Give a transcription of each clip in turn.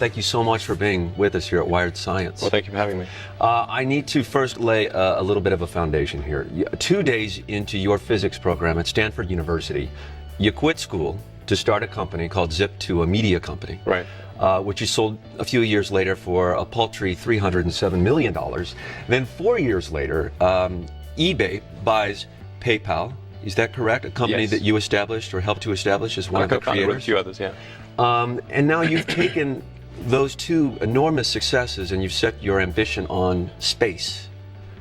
thank you so much for being with us here at Wired Science. Well, thank you for having me. I need to first lay a little bit of a foundation here. 2 days into your physics program at Stanford University, you quit school to start a company called Zip2, a media company. Right. Which you sold a few years later for a paltry $307 million. Then 4 years later, eBay buys PayPal. Is that correct? A company Yes. that you established or helped to establish as one of the creators? With a few others, yeah. And now you've taken those two enormous successes and you've set your ambition on space.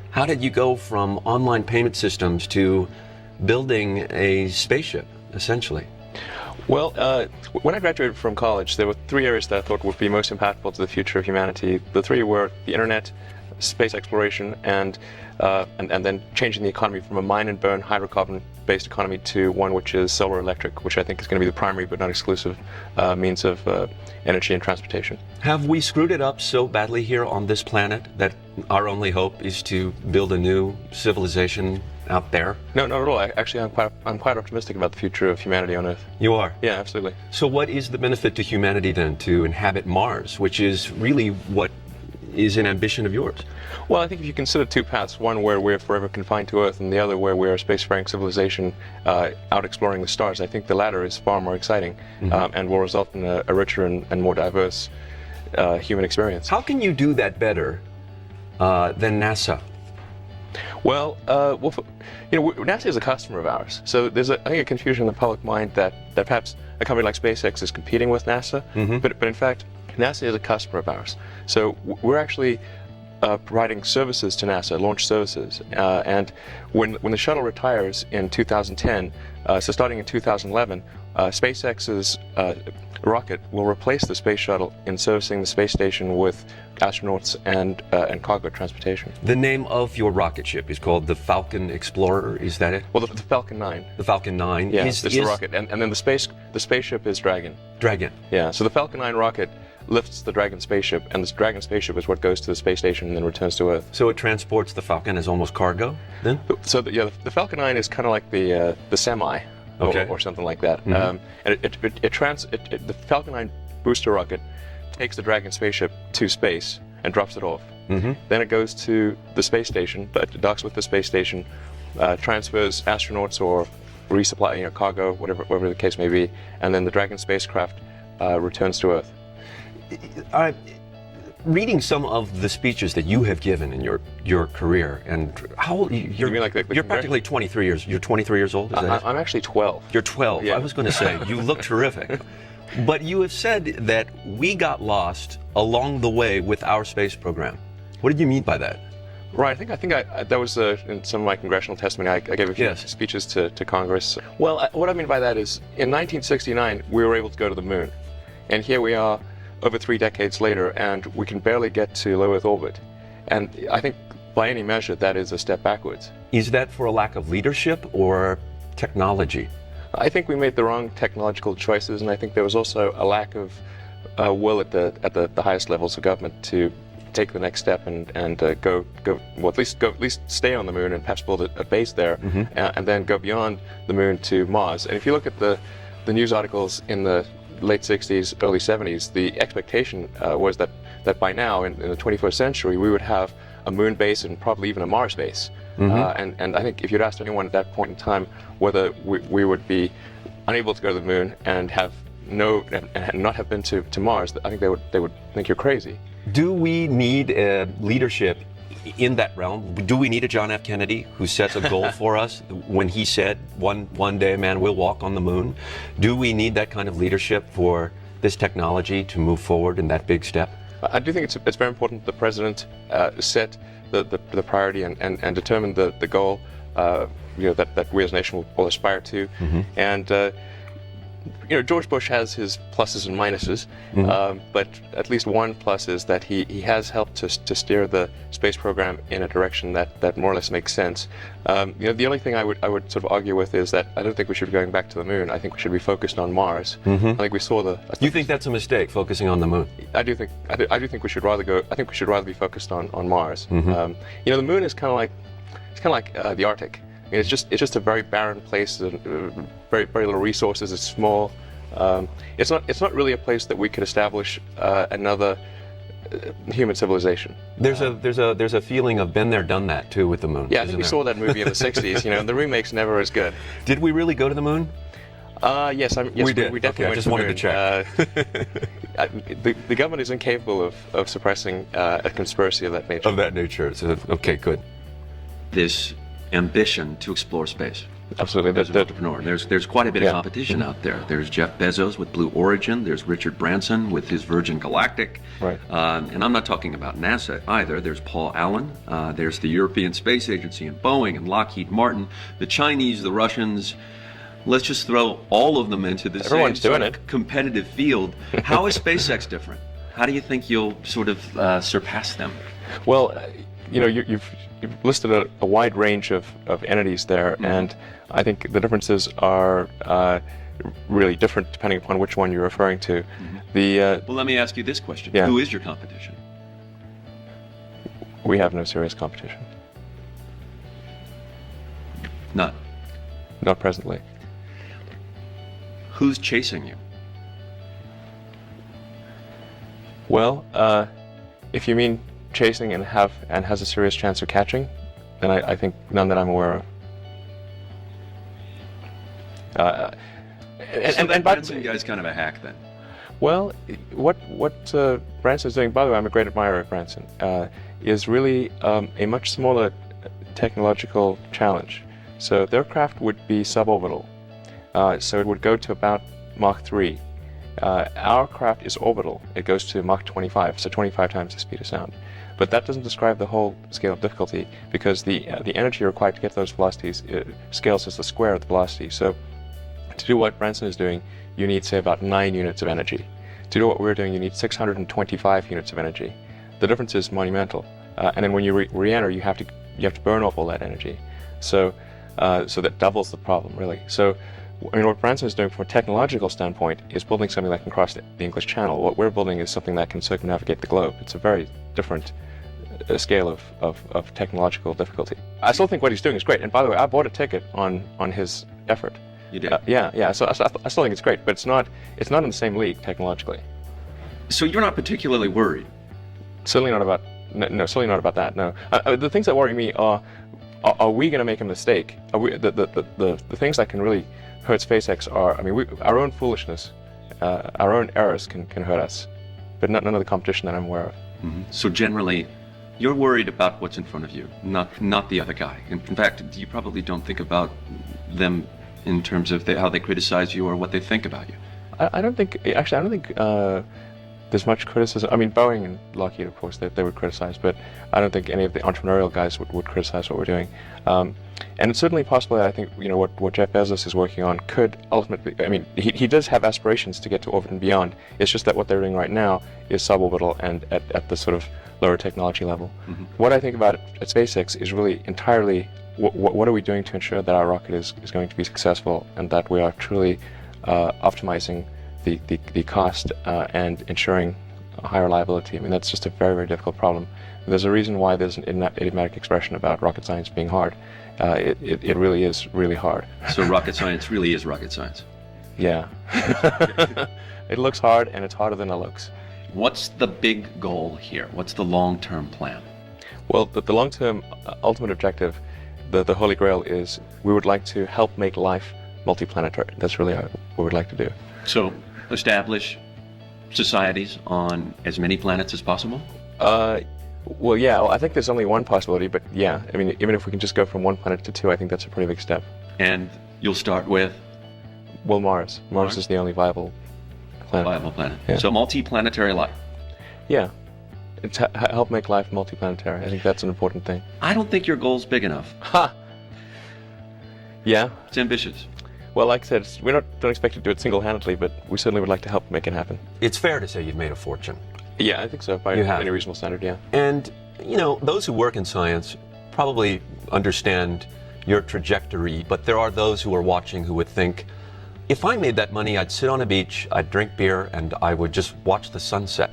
How did you go from online payment systems to building a spaceship, essentially? Well, when I graduated from college, there were 3 areas that I thought would be most impactful to the future of humanity. The 3 were the internet, space exploration, and then changing the economy from a mine and burn hydrocarbon-based economy to one which is solar electric, which I think is going to be the primary but not exclusive means of energy and transportation. Have we screwed it up so badly here on this planet that our only hope is to build a new civilization out there? No, not at all. Actually, I'm quite optimistic about the future of humanity on Earth. You are? Yeah, absolutely. So what is the benefit to humanity then to inhabit Mars, which is really what is an ambition of yours? Well, I think if you consider 2 paths, one where we're forever confined to Earth and the other where we're a spacefaring civilization out exploring the stars, I think the latter is far more exciting and will result in a richer and more diverse human experience. How can you do that better than NASA? Well, NASA is a customer of ours, so there's I think a confusion in the public mind that perhaps a company like SpaceX is competing with NASA, but in fact, NASA is a customer of ours. So we're actually providing services to NASA, launch services, and when the shuttle retires in 2010, so starting in 2011, SpaceX's rocket will replace the space shuttle in servicing the space station with astronauts and cargo transportation. The name of your rocket ship is called the Falcon Explorer, is that it? Well, the Falcon 9. The Falcon 9? Yeah, it's the rocket, and then the spaceship is Dragon. Dragon. Yeah, so the Falcon 9 rocket lifts the Dragon spaceship, and this Dragon spaceship is what goes to the space station and then returns to Earth. So it transports the Falcon as almost cargo, then? So the Falcon 9 is kind of like the semi, or something like that. And the Falcon 9 booster rocket takes the Dragon spaceship to space and drops it off. Then it goes to the space station, it docks with the space station, transfers astronauts or resupply cargo, whatever the case may be, and then the Dragon spacecraft returns to Earth. Reading some of the speeches that you have given in your career, and how old You mean like you're practically 23 years. You're 23 years old. Is that it? I'm actually 12. You're 12. Yeah. I was going to say you look terrific, but you have said that we got lost along the way with our space program. What did you mean by that? Right. I think that was in some of my congressional testimony. I gave a few speeches to Congress. Well, what I mean by that is, in 1969, we were able to go to the moon, and here we are, over 3 decades later, and we can barely get to low Earth orbit. And I think by any measure, that is a step backwards. Is that for a lack of leadership or technology? I think we made the wrong technological choices, and I think there was also a lack of will at the highest levels of government to take the next step and at least stay on the moon and perhaps build a base there, and then go beyond the moon to Mars. And if you look at the news articles in the late 60s, early 70s, the expectation was that by now, in the 21st century, we would have a moon base and probably even a Mars base. And I think if you'd asked anyone at that point in time whether we would be unable to go to the moon and not have been to Mars, I think they would think you're crazy. Do we need leadership in that realm? Do we need a John F. Kennedy who sets a goal for us when he said one day a man will walk on the moon? Do we need that kind of leadership for this technology to move forward in that big step? I do think it's very important the president set the priority and determine the goal that we as a nation will aspire to. And George Bush has his pluses and minuses, but at least one plus is that he has helped to steer the space program in a direction that more or less makes sense. The only thing I would sort of argue with is that I don't think we should be going back to the moon. I think we should be focused on Mars. I think we saw You think that's a mistake, focusing on the moon? I do think we should rather go. I think we should rather be focused on Mars. The moon is kind of like the Arctic. It's just a very barren place, very little resources. It's small, It's not really a place that we could establish another human civilization. There's a feeling of been there, done that too with the moon. Yeah, I think we saw that movie in the 60s, and the remake's never as good. Did we really go to the moon? Yes, we did. We definitely I went just to the wanted moon. to check. The government is incapable of suppressing a conspiracy of that nature. Of that nature. So, okay, good. This ambition to explore space. Absolutely. As an entrepreneur, there's quite a bit of competition out there. There's Jeff Bezos with Blue Origin. There's Richard Branson with his Virgin Galactic. Right. And I'm not talking about NASA either. There's Paul Allen. There's the European Space Agency and Boeing and Lockheed Martin. The Chinese, the Russians. Let's just throw all of them into the Everyone's same doing it. competitive field. How is SpaceX different? How do you think you'll sort of surpass them? Well, you've listed a wide range of entities there, and I think the differences are really different depending upon which one you're referring to. Well, let me ask you this question. Yeah. Who is your competition? We have no serious competition. None. Not presently. Who's chasing you? Well, if you mean chasing and has a serious chance of catching, then I think none that I'm aware of. And Branson guy's kind of a hack then. Well, what Branson's doing, by the way, I'm a great admirer of Branson, is really a much smaller technological challenge. So their craft would be suborbital. So it would go to about Mach 3. Our craft is orbital. It goes to Mach 25, so 25 times the speed of sound. But that doesn't describe the whole scale of difficulty, because the energy required to get those velocities scales as the square of the velocity. So to do what Branson is doing, you need, say, about 9 units of energy. To do what we're doing, you need 625 units of energy. The difference is monumental. And then when you re-enter, you have to burn off all that energy. So that doubles the problem, really. So what Branson is doing from a technological standpoint is building something that can cross the English Channel. What we're building is something that can circumnavigate the globe. It's a very different scale of technological difficulty. I still think what he's doing is great. And by the way, I bought a ticket on his effort. You did? Yeah. So I still think it's great, but it's not in the same league technologically. So you're not particularly worried? Certainly not about that. No. The things that worry me are we going to make a mistake? Are we, the things that can really hurt SpaceX are, our own foolishness, our own errors can hurt us, but none of the competition that I'm aware of. Mm-hmm. So generally, you're worried about what's in front of you, not the other guy. In fact, you probably don't think about them in terms of how they criticize you or what they think about you. I don't think there's much criticism. Boeing and Lockheed, of course, they would criticize, but I don't think any of the entrepreneurial guys would criticize what we're doing. And it's certainly possible that I think what Jeff Bezos is working on could ultimately, he does have aspirations to get to orbit and beyond. It's just that what they're doing right now is suborbital and at the sort of lower technology level. Mm-hmm. What I think about at SpaceX is really entirely what are we doing to ensure that our rocket is going to be successful and that we are truly optimizing the cost and ensuring high reliability. That's just a very, very difficult problem. There's a reason why there's an idiomatic expression about rocket science being hard. It really is really hard. So rocket science really is rocket science? Yeah. It looks hard, and it's harder than it looks. What's the big goal here? What's the long-term plan? Well, the long-term ultimate objective, the Holy Grail, is we would like to help make life multiplanetary. That's really what we would like to do. So establish societies on as many planets as possible? Well, yeah. Well, I think there's only one possibility, but yeah. Even if we can just go from one planet to two, I think that's a pretty big step. And you'll start with? Well, Mars. Mars is the only viable planet. Viable planet. Yeah. So multi-planetary life. Yeah. It's help make life multi-planetary. I think that's an important thing. I don't think your goal's big enough. Ha! Yeah? It's ambitious. Well, like I said, we don't expect to do it single-handedly, but we certainly would like to help make it happen. It's fair to say you've made a fortune. Yeah, I think so, by any reasonable standard, yeah. And, those who work in science probably understand your trajectory, but there are those who are watching who would think, if I made that money, I'd sit on a beach, I'd drink beer, and I would just watch the sunset.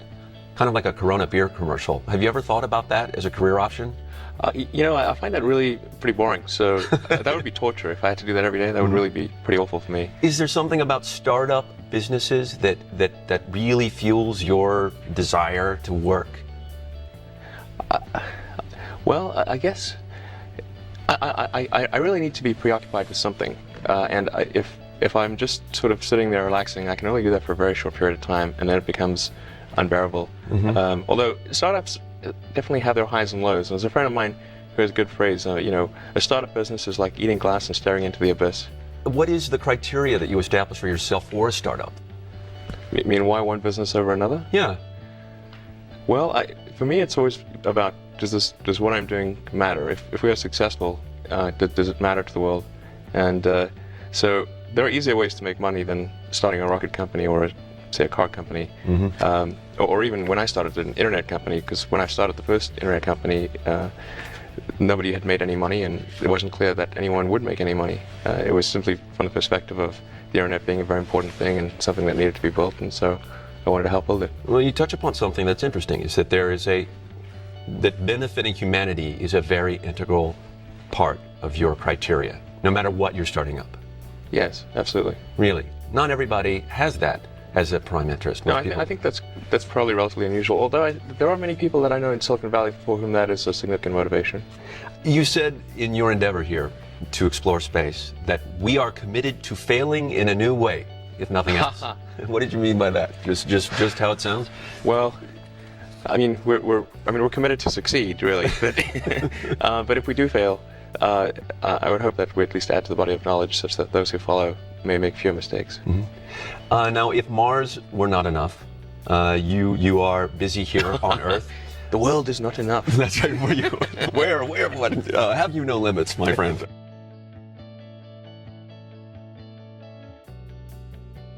kind of like a Corona beer commercial. Have you ever thought about that as a career option? I find that really pretty boring. So that would be torture. If I had to do that every day, that would really be pretty awful for me. Is there something about startup businesses that really fuels your desire to work? Well, I guess I really need to be preoccupied with something. And if I'm just sort of sitting there relaxing, I can only do that for a very short period of time, and then it becomes unbearable. Although startups definitely have their highs and lows. There's a friend of mine who has a good phrase, a startup business is like eating glass and staring into the abyss. What is the criteria that you establish for yourself for a startup? You mean why one business over another? Yeah. Well, for me, it's always about, does what I'm doing matter? If we are successful, does it matter to the world? And so there are easier ways to make money than starting a rocket company or say a car company, or even when I started an internet company, because when I started the first internet company, nobody had made any money, and it wasn't clear that anyone would make any money. It was simply from the perspective of the internet being a very important thing and something that needed to be built, and so I wanted to help build it. Well, you touch upon something that's interesting, is that that benefiting humanity is a very integral part of your criteria, no matter what you're starting up. Yes, absolutely. Really? Not everybody has that as a prime interest. No, I think that's probably relatively unusual, although there are many people that I know in Silicon Valley for whom that is a significant motivation. You said in your endeavor here to explore space that we are committed to failing in a new way, if nothing else. What did you mean by that? Just how it sounds? Well, I mean, we're committed to succeed, really. But if we do fail, I would hope that we at least add to the body of knowledge such that those who follow may make fewer mistakes. Now, if Mars were not enough, you are busy here on Earth. The world is not enough. That's right. Where? What? Have you no limits, my friend?